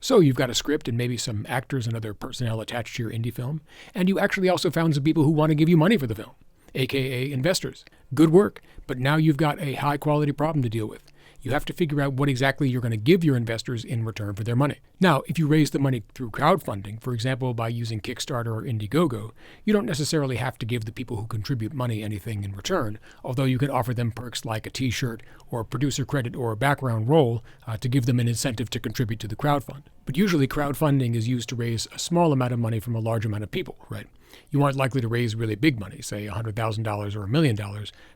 So you've got a script and maybe some actors and other personnel attached to your indie film, and you actually also found some people who want to give you money for the film, aka investors. Good work, but now you've got a high-quality problem to deal with. You have to figure out what exactly you're going to give your investors in return for their money. Now, if you raise the money through crowdfunding, for example, by using Kickstarter or Indiegogo, you don't necessarily have to give the people who contribute money anything in return, although you can offer them perks like a t-shirt or producer credit or a background role to give them an incentive to contribute to the crowdfund. But usually crowdfunding is used to raise a small amount of money from a large amount of people, right? You aren't likely to raise really big money, say $100,000 or $1 million,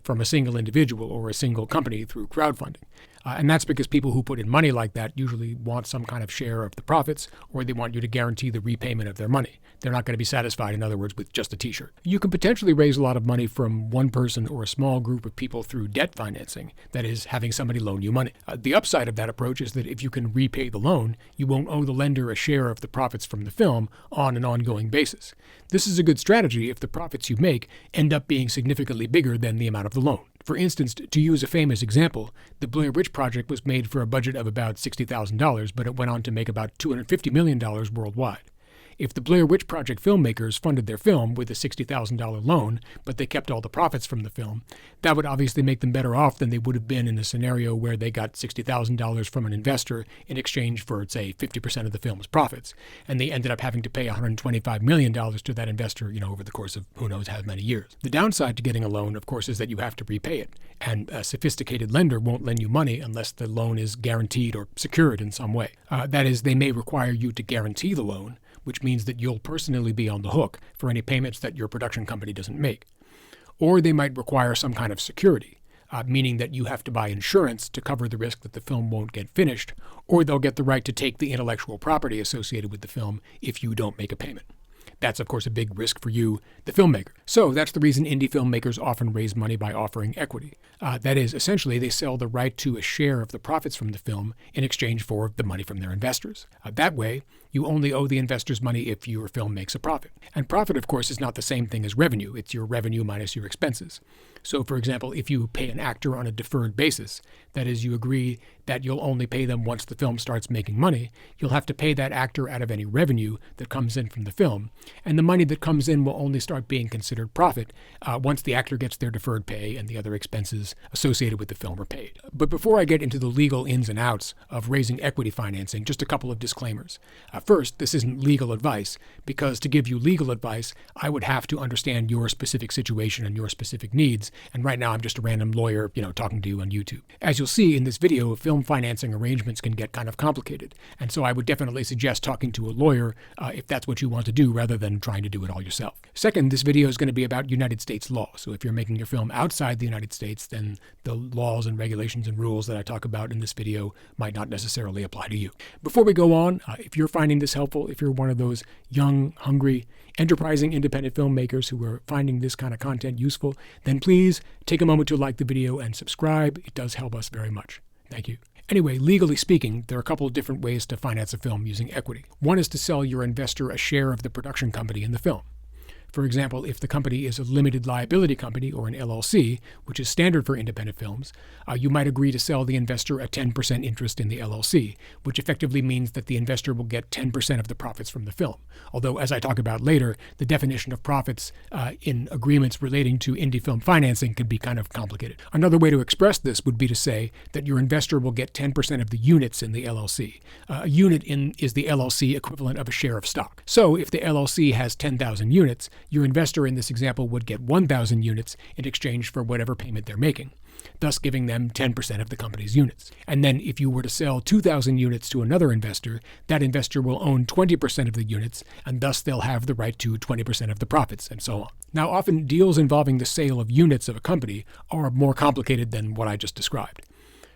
from a single individual or a single company through crowdfunding. And that's because people who put in money like that usually want some kind of share of the profits, or they want you to guarantee the repayment of their money. They're not going to be satisfied, in other words, with just a t-shirt. You can potentially raise a lot of money from one person or a small group of people through debt financing, that is, having somebody loan you money. The upside of that approach is that if you can repay the loan, you won't owe the lender a share of the profits from the film on an ongoing basis. This is a good strategy if the profits you make end up being significantly bigger than the amount of the loan. For instance, to use a famous example, the Blair Witch Project was made for a budget of about $60,000, but it went on to make about $250 million worldwide. If the Blair Witch Project filmmakers funded their film with a $60,000 loan, but they kept all the profits from the film, that would obviously make them better off than they would have been in a scenario where they got $60,000 from an investor in exchange for, say, 50% of the film's profits, and they ended up having to pay $125 million to that investor, over the course of who knows how many years. The downside to getting a loan, of course, is that you have to repay it, and a sophisticated lender won't lend you money unless the loan is guaranteed or secured in some way. That is, they may require you to guarantee the loan, which means that you'll personally be on the hook for any payments that your production company doesn't make. Or they might require some kind of security, meaning that you have to buy insurance to cover the risk that the film won't get finished, or they'll get the right to take the intellectual property associated with the film if you don't make a payment. That's, of course, a big risk for you, the filmmaker. So that's the reason indie filmmakers often raise money by offering equity. That is, essentially, they sell the right to a share of the profits from the film in exchange for the money from their investors. That way, you only owe the investors money if your film makes a profit. And profit, of course, is not the same thing as revenue. It's your revenue minus your expenses. So, for example, if you pay an actor on a deferred basis, that is, you agree that you'll only pay them once the film starts making money, you'll have to pay that actor out of any revenue that comes in from the film, and the money that comes in will only start being considered profit once the actor gets their deferred pay and the other expenses associated with the film are paid. But before I get into the legal ins and outs of raising equity financing, just a couple of disclaimers. First, this isn't legal advice, because to give you legal advice, I would have to understand your specific situation and your specific needs, and right now I'm just a random lawyer, talking to you on YouTube. As you'll see in this video, film financing arrangements can get kind of complicated, and so I would definitely suggest talking to a lawyer if that's what you want to do, rather than trying to do it all yourself. Second, this video is going to be about United States law, so if you're making your film outside the United States, then the laws and regulations and rules that I talk about in this video might not necessarily apply to you. Before we go on, if you're finding this helpful, if you're one of those young, hungry, enterprising independent filmmakers who are finding this kind of content useful, then please take a moment to like the video and subscribe. It does help us very much. Thank you. Anyway, legally speaking, there are a couple of different ways to finance a film using equity. One is to sell your investor a share of the production company in the film. For example, if the company is a limited liability company, or an LLC, which is standard for independent films, you might agree to sell the investor a 10% interest in the LLC, which effectively means that the investor will get 10% of the profits from the film. Although, as I talk about later, the definition of profits in agreements relating to indie film financing can be kind of complicated. Another way to express this would be to say that your investor will get 10% of the units in the LLC. A unit is the LLC equivalent of a share of stock. So if the LLC has 10,000 units, your investor in this example would get 1,000 units in exchange for whatever payment they're making, thus giving them 10% of the company's units. And then if you were to sell 2,000 units to another investor, that investor will own 20% of the units, and thus they'll have the right to 20% of the profits, and so on. Now, often deals involving the sale of units of a company are more complicated than what I just described.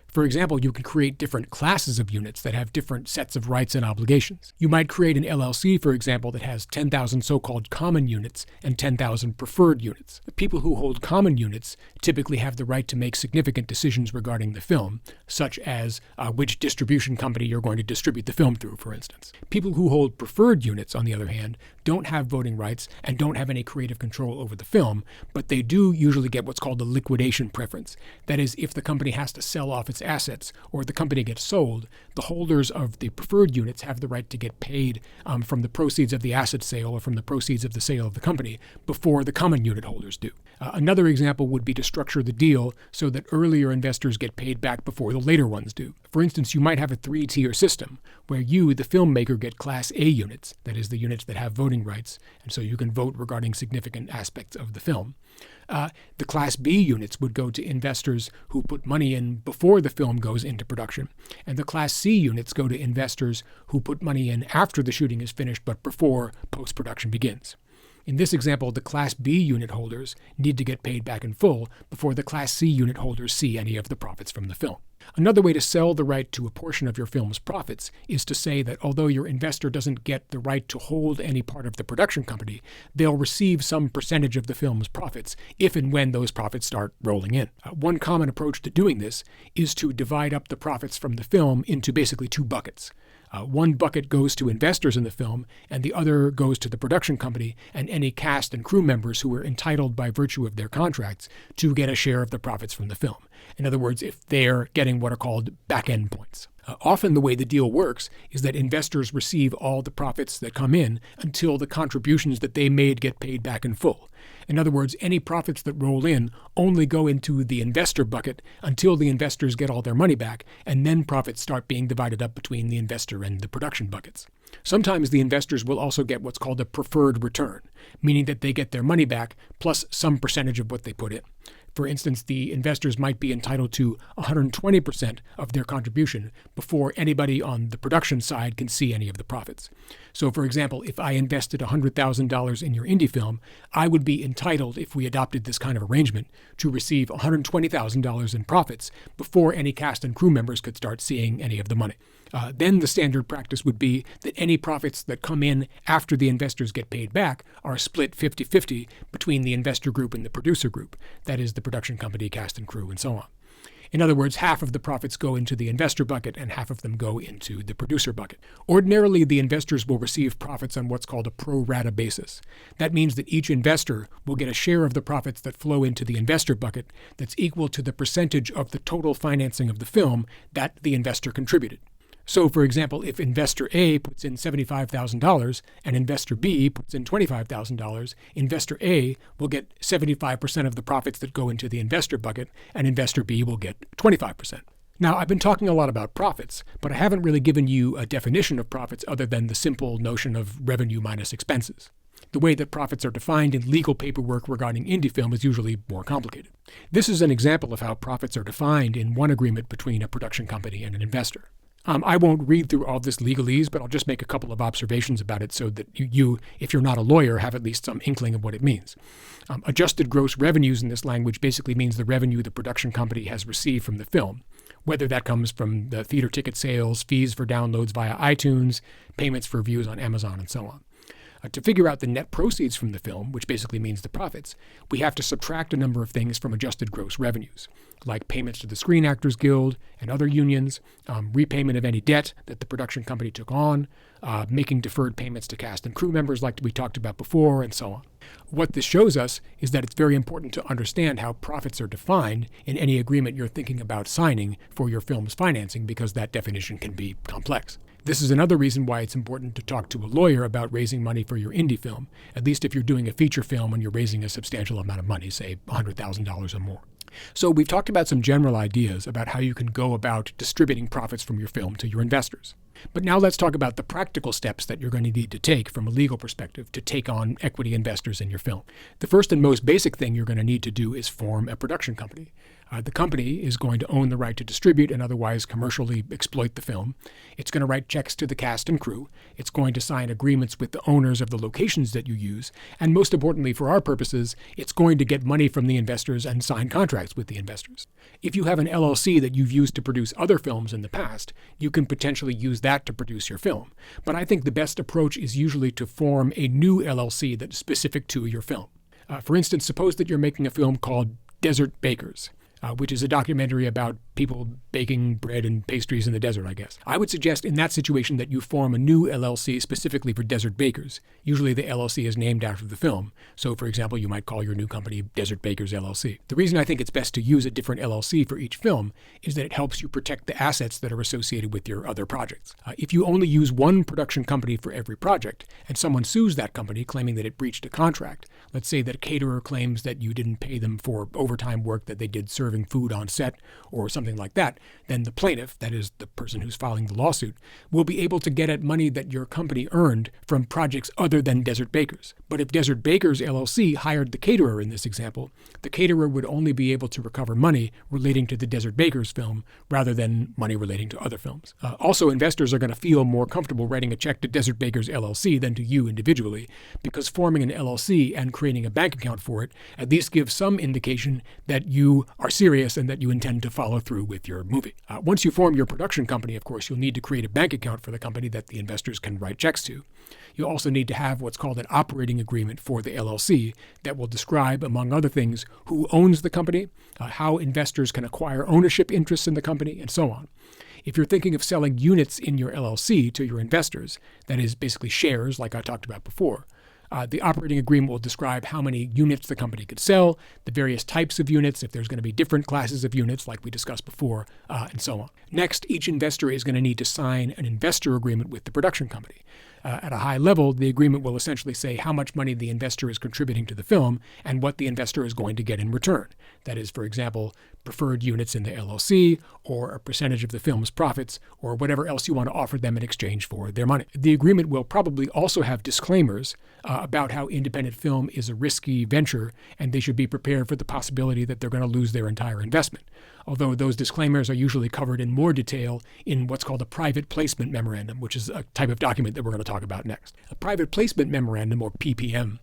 For example, you can create different classes of units that have different sets of rights and obligations. You might create an LLC, for example, that has 10,000 so-called common units and 10,000 preferred units. The people who hold common units typically have the right to make significant decisions regarding the film, such as which distribution company you're going to distribute the film through, for instance. People who hold preferred units, on the other hand, don't have voting rights and don't have any creative control over the film, but they do usually get what's called a liquidation preference. That is, if the company has to sell off its assets or the company gets sold, the holders of the preferred units have the right to get paid from the proceeds of the asset sale or from the proceeds of the sale of the company before the common unit holders do. Another example would be to structure the deal so that earlier investors get paid back before the later ones do. For instance, you might have a three-tier system where you, the filmmaker, get Class A units, that is, the units that have voting rights, and so you can vote regarding significant aspects of the film. The Class B units would go to investors who put money in before the film goes into production, and the Class C units go to investors who put money in after the shooting is finished but before post-production begins. In this example, the Class B unit holders need to get paid back in full before the Class C unit holders see any of the profits from the film. Another way to sell the right to a portion of your film's profits is to say that although your investor doesn't get the right to hold any part of the production company, they'll receive some percentage of the film's profits if and when those profits start rolling in. One common approach to doing this is to divide up the profits from the film into basically two buckets. One bucket goes to investors in the film, and the other goes to the production company and any cast and crew members who are entitled by virtue of their contracts to get a share of the profits from the film. In other words, if they're getting what are called back-end points. Often the way the deal works is that investors receive all the profits that come in until the contributions that they made get paid back in full. In other words, any profits that roll in only go into the investor bucket until the investors get all their money back, and then profits start being divided up between the investor and the production buckets. Sometimes the investors will also get what's called a preferred return, meaning that they get their money back plus some percentage of what they put in. For instance, the investors might be entitled to 120% of their contribution before anybody on the production side can see any of the profits. So, for example, if I invested $100,000 in your indie film, I would be entitled, if we adopted this kind of arrangement, to receive $120,000 in profits before any cast and crew members could start seeing any of the money. Then the standard practice would be that any profits that come in after the investors get paid back are split 50-50 between the investor group and the producer group, that is, the production company, cast and crew, and so on. In other words, half of the profits go into the investor bucket and half of them go into the producer bucket. Ordinarily, the investors will receive profits on what's called a pro rata basis. That means that each investor will get a share of the profits that flow into the investor bucket that's equal to the percentage of the total financing of the film that the investor contributed. So, for example, if investor A puts in $75,000 and investor B puts in $25,000, investor A will get 75% of the profits that go into the investor bucket, and investor B will get 25%. Now, I've been talking a lot about profits, but I haven't really given you a definition of profits other than the simple notion of revenue minus expenses. The way that profits are defined in legal paperwork regarding indie film is usually more complicated. This is an example of how profits are defined in one agreement between a production company and an investor. I won't read through all this legalese, but I'll just make a couple of observations about it so that you, if you're not a lawyer, have at least some inkling of what it means. Adjusted gross revenues in this language basically means the revenue the production company has received from the film, whether that comes from the theater ticket sales, fees for downloads via iTunes, payments for views on Amazon, and so on. To figure out the net proceeds from the film, which basically means the profits, we have to subtract a number of things from adjusted gross revenues, like payments to the Screen Actors Guild and other unions, repayment of any debt that the production company took on, making deferred payments to cast and crew members like we talked about before, and so on. What this shows us is that it's very important to understand how profits are defined in any agreement you're thinking about signing for your film's financing, because that definition can be complex. This is another reason why it's important to talk to a lawyer about raising money for your indie film, at least if you're doing a feature film and you're raising a substantial amount of money, say $100,000 or more. So we've talked about some general ideas about how you can go about distributing profits from your film to your investors. But now let's talk about the practical steps that you're going to need to take from a legal perspective to take on equity investors in your film. The first and most basic thing you're going to need to do is form a production company. The company is going to own the right to distribute and otherwise commercially exploit the film. It's going to write checks to the cast and crew. It's going to sign agreements with the owners of the locations that you use. And most importantly, for our purposes, it's going to get money from the investors and sign contracts with the investors. If you have an LLC that you've used to produce other films in the past, you can potentially use that to produce your film. But I think the best approach is usually to form a new LLC that's specific to your film. For instance, suppose that you're making a film called Desert Bakers. which is a documentary about people baking bread and pastries in the desert, I guess. I would suggest in that situation that you form a new LLC specifically for desert bakers. Usually the LLC is named after the film. So, for example, you might call your new company Desert Bakers LLC. The reason I think it's best to use a different LLC for each film is that it helps you protect the assets that are associated with your other projects. If you only use one production company for every project, and someone sues that company claiming that it breached a contract, let's say that a caterer claims that you didn't pay them for overtime work that they did serving food on set or something like that, then the plaintiff, that is the person who's filing the lawsuit, will be able to get at money that your company earned from projects other than Desert Bakers. But if Desert Bakers LLC hired the caterer in this example, the caterer would only be able to recover money relating to the Desert Bakers film rather than money relating to other films. Also, investors are going to feel more comfortable writing a check to Desert Bakers LLC than to you individually, because forming an LLC and creating a bank account for it at least gives some indication that you are serious and that you intend to follow through with your movie. Once you form your production company, of course, you'll need to create a bank account for the company that the investors can write checks to. You'll also need to have what's called an operating agreement for the LLC that will describe, among other things, who owns the company, how investors can acquire ownership interests in the company, and so on. If you're thinking of selling units in your LLC to your investors, that is basically shares like I talked about before, the operating agreement will describe how many units the company could sell, the various types of units, if there's going to be different classes of units like we discussed before, and so on. Next, each investor is going to need to sign an investor agreement with the production company. At a high level, the agreement will essentially say how much money the investor is contributing to the film and what the investor is going to get in return. That is, for example, preferred units in the LLC, or a percentage of the film's profits, or whatever else you want to offer them in exchange for their money. The agreement will probably also have disclaimers about how independent film is a risky venture, and they should be prepared for the possibility that they're going to lose their entire investment. Although those disclaimers are usually covered in more detail in what's called a private placement memorandum, which is a type of document that we're going to talk about next. A private placement memorandum, or PPM,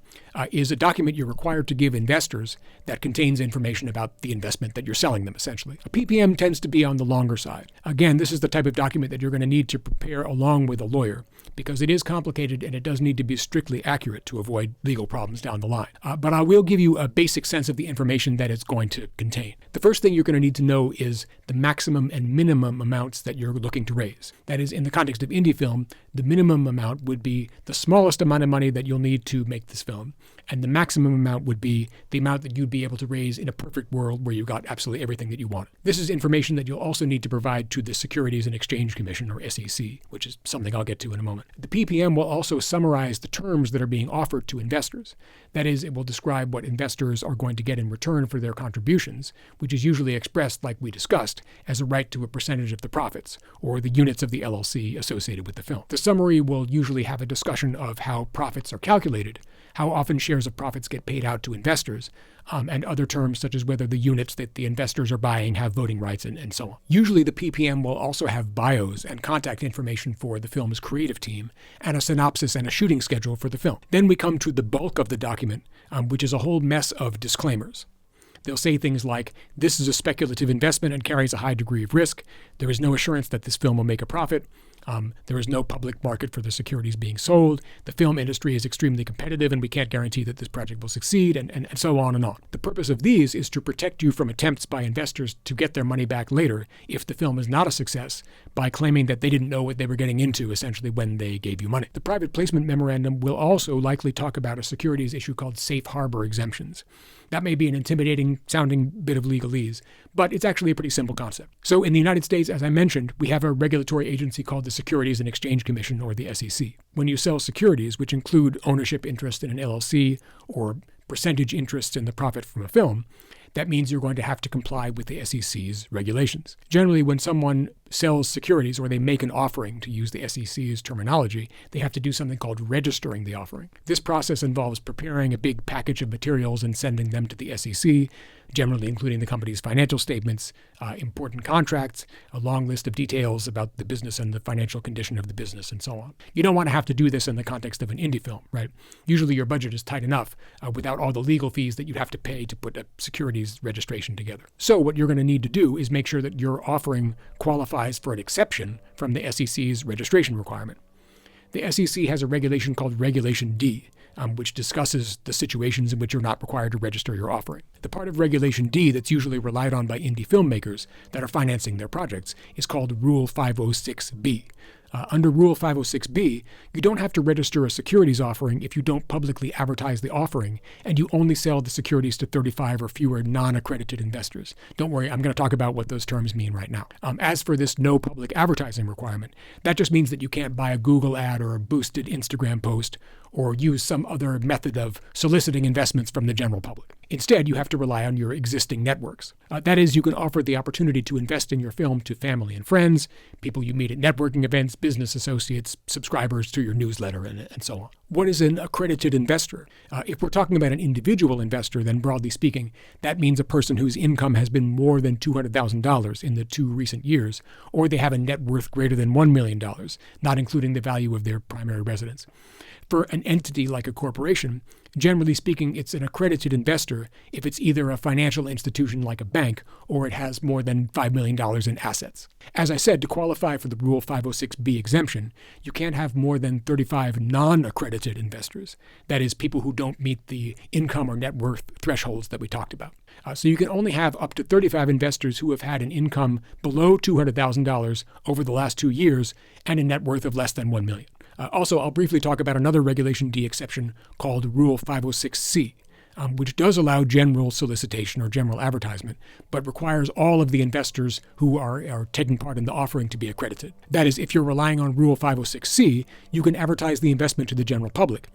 is a document you're required to give investors that contains information about the investment that you're selling them, essentially. A PPM tends to be on the longer side. Again, this is the type of document that you're going to need to prepare along with a lawyer, because it is complicated and it does need to be strictly accurate to avoid legal problems down the line. But I will give you a basic sense of the information that it's going to contain. The first thing you're going to need to know is the maximum and minimum amounts that you're looking to raise. That is, in the context of indie film, the minimum amount would be the smallest amount of money that you'll need to make this film, and the maximum amount would be the amount that you'd be able to raise in a perfect world where you got absolutely everything that you wanted. This is information that you'll also need to provide to the Securities and Exchange Commission, or SEC, which is something I'll get to in a moment. The PPM will also summarize the terms that are being offered to investors. That is, it will describe what investors are going to get in return for their contributions, which is usually expressed, like we discussed, as a right to a percentage of the profits, or the units of the LLC associated with the film. The summary will usually have a discussion of how profits are calculated, how often shares of profits get paid out to investors, and other terms such as whether the units that the investors are buying have voting rights and so on. Usually the PPM will also have bios and contact information for the film's creative team, and a synopsis and a shooting schedule for the film. Then we come to the bulk of the document, which is a whole mess of disclaimers. They'll say things like, this is a speculative investment and carries a high degree of risk. There is no assurance that this film will make a profit. There is no public market for the securities being sold. The film industry is extremely competitive and we can't guarantee that this project will succeed, and so on and on. The purpose of these is to protect you from attempts by investors to get their money back later if the film is not a success, by claiming that they didn't know what they were getting into, essentially, when they gave you money. The private placement memorandum will also likely talk about a securities issue called safe harbor exemptions. That may be an intimidating sounding bit of legalese, but it's actually a pretty simple concept. So in the United States, as I mentioned, we have a regulatory agency called the Securities and Exchange Commission, or the SEC. When you sell securities, which include ownership interest in an LLC or percentage interests in the profit from a film, that means you're going to have to comply with the SEC's regulations. Generally, when someone sells securities, or they make an offering, to use the SEC's terminology, they have to do something called registering the offering. This process involves preparing a big package of materials and sending them to the SEC, generally including the company's financial statements, important contracts, a long list of details about the business and the financial condition of the business, and so on. You don't want to have to do this in the context of an indie film, right? Usually your budget is tight enough without all the legal fees that you'd have to pay to put a securities registration together. So what you're going to need to do is make sure that your offering qualifies for an exception from the SEC's registration requirement. The SEC has a regulation called Regulation D, which discusses the situations in which you're not required to register your offering. The part of Regulation D that's usually relied on by indie filmmakers that are financing their projects is called Rule 506B. Under Rule 506B, you don't have to register a securities offering if you don't publicly advertise the offering, and you only sell the securities to 35 or fewer non-accredited investors. Don't worry, I'm going to talk about what those terms mean right now. As for this no public advertising requirement, that just means that you can't buy a Google ad or a boosted Instagram post or use some other method of soliciting investments from the general public. Instead, you have to rely on your existing networks. That is, you can offer the opportunity to invest in your film to family and friends, people you meet at networking events, business associates, subscribers to your newsletter, and so on. What is an accredited investor? If we're talking about an individual investor, then broadly speaking, that means a person whose income has been more than $200,000 in the 2 recent years, or they have a net worth greater than $1 million, not including the value of their primary residence. For an entity like a corporation, generally speaking, it's an accredited investor if it's either a financial institution like a bank or it has more than $5 million in assets. As I said, to qualify for the Rule 506B exemption, you can't have more than 35 non-accredited investors. That is, people who don't meet the income or net worth thresholds that we talked about. So you can only have up to 35 investors who have had an income below $200,000 over the last 2 years and a net worth of less than $1 million. Also, I'll briefly talk about another Regulation D exception called Rule 506C, which does allow general solicitation or general advertisement, but requires all of the investors who are taking part in the offering to be accredited. That is, if you're relying on Rule 506C, you can advertise the investment to the general public,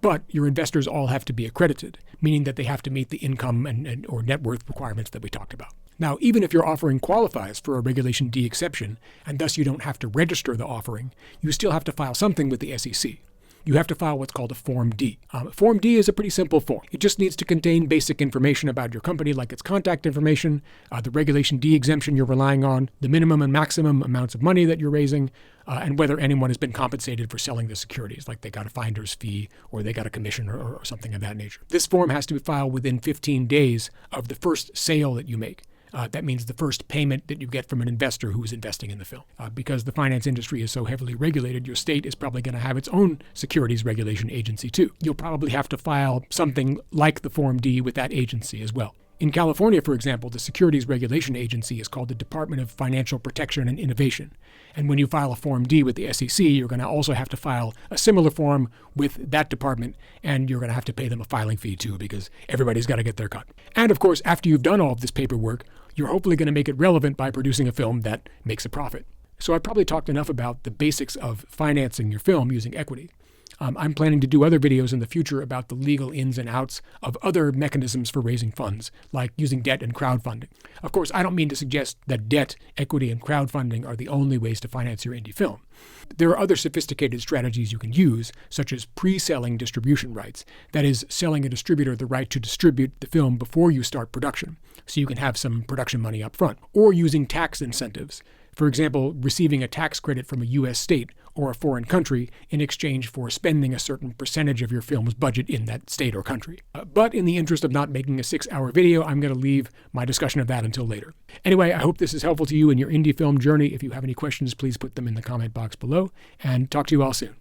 but your investors all have to be accredited, meaning that they have to meet the income or net worth requirements that we talked about. Now, even if your offering qualifies for a Regulation D exception, and thus you don't have to register the offering, you still have to file something with the SEC. You have to file what's called a Form D. Form D is a pretty simple form. It just needs to contain basic information about your company, like its contact information, the Regulation D exemption you're relying on, the minimum and maximum amounts of money that you're raising, and whether anyone has been compensated for selling the securities, like they got a finder's fee or they got a commission or something of that nature. This form has to be filed within 15 days of the first sale that you make. That means the first payment that you get from an investor who is investing in the film. Because the finance industry is so heavily regulated, your state is probably going to have its own securities regulation agency too. You'll probably have to file something like the Form D with that agency as well. In California, for example, the Securities Regulation Agency is called the Department of Financial Protection and Innovation. And when you file a Form D with the SEC, you're going to also have to file a similar form with that department, and you're going to have to pay them a filing fee too, because everybody's got to get their cut. And of course, after you've done all of this paperwork, you're hopefully going to make it relevant by producing a film that makes a profit. So I've probably talked enough about the basics of financing your film using equity. I'm planning to do other videos in the future about the legal ins and outs of other mechanisms for raising funds, like using debt and crowdfunding. Of course, I don't mean to suggest that debt, equity, and crowdfunding are the only ways to finance your indie film. There are other sophisticated strategies you can use, such as pre-selling distribution rights. That is, selling a distributor the right to distribute the film before you start production, so you can have some production money up front. Or using tax incentives. For example, receiving a tax credit from a U.S. state or a foreign country in exchange for spending a certain percentage of your film's budget in that state or country. But in the interest of not making a 6-hour video, I'm going to leave my discussion of that until later. Anyway, I hope this is helpful to you in your indie film journey. If you have any questions, please put them in the comment box below, and talk to you all soon.